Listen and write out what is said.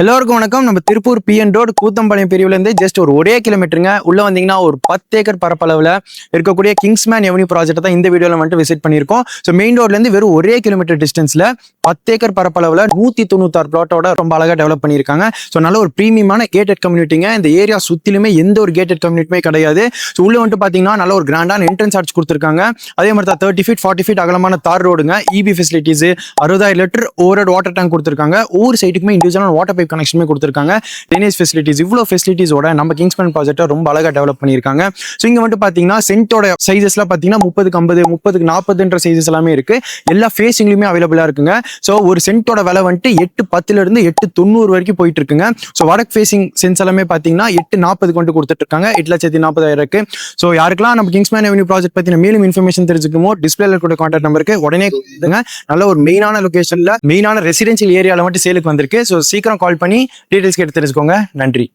எல்லோருக்கும் வணக்கம். நம்ம Tiruppur PN road Koothampalayam பிரிவுலேருந்து just ஒரே கிலோமீட்டருங்க உள்ள வந்தீங்கன்னா ஒரு 10 ஏக்கர் பரப்பளவில் இருக்கக்கூடிய கிங்ஸ்மேன் எவனியூ ப்ராஜெக்ட் தான் இந்த வீடியோவில் வந்துட்டு விசிட் பண்ணியிருக்கோம். ஸோ மெயின் ரோட்லேருந்து வெறும் ஒரே கிலோமீட்டர் டிஸ்டன்ஸில் 10 ஏக்கர் பரப்பளவில் 196 பிளாட்டோட ரொம்ப அழகாக டெவலப் பண்ணியிருக்காங்க. ஸோ நல்ல ஒரு ப்ரீமியமான கேட்டட் கம்யூனிட்டிங்க. இந்த ஏரியா சுற்றிலுமே எந்த ஒரு கேட்டட் கம்யூனிட்டியுமே கிடையாது. ஸோ உள்ள வந்துட்டு பார்த்தீங்கன்னா நல்ல ஒரு கிராண்டான என்ட்ரன்ஸ் ஆர்ச் கொடுத்துருக்காங்க. அதே மாதிரி தான் 30 ஃபீட் 40 ஃபீட் அகலமான தார் ரோடுங்க. EB facilities 60,000 litre over water tank கொடுத்துருக்காங்க. ஒவ்வொரு சைட்டுக்குமே இண்டிவிஜுவலான வாட்டர் பைப் கனெக்ஷனுமே கொடுத்துருக்காங்க. ட்ரைனேஜ் ஃபெசிலிட்டிஸ் இவ்வளோ ஃபெசிலிட்டிஸோட நம்ம கிங்ஸ்மேன் ப்ராஜெக்ட்டை ரொம்ப அழகாக டெவலப் பண்ணியிருக்காங்க. ஸோ இங்கே வந்துட்டு பார்த்தீங்கன்னா சென்ட்டோட சைஸஸ்லாம் பார்த்தீங்கன்னா 30க்கு 50 30க்கு 40ன்ற சைஸஸ் எல்லாமே இருக்கு. எல்லா ஃபேஸிங்லையுமே அவைலபிளாக இருக்குங்க. ஸோ ஒரு சென்ட்டோட விலை வந்துட்டு 810 இருந்து 890 வரைக்கும் போயிட்டு இருக்குங்க. ஸோ வடக்கு ஃபேசிங் சென்ஸ் எல்லாமே பார்த்தீங்கன்னா 840 கொண்டு கொடுத்துட்டு இருக்காங்க. 8,40,000. ஸோ யாருக்கெல்லாம் நம்ம கிங்ஸ்மேன் எவனியூ ப்ராஜெக்ட் பற்றின மேலும் இன்ஃபர்மேஷன் தெரிஞ்சுக்கமோ டிஸ்பிளேல இருக்கக்கூடிய கான்டாக்ட் நம்பருக்கு உடனே நல்ல ஒரு மெயினான லொகேஷன்ல மெயினான ரெசிடென்ஷியல் ஏரியாவில் மட்டும் சேலுக்கு வந்திருக்கு. ஸோ சீக்கிரம் கால் பண்ணி டீடைல்ஸ் கேட்டு தெரிஞ்சுக்கோங்க. நன்றி.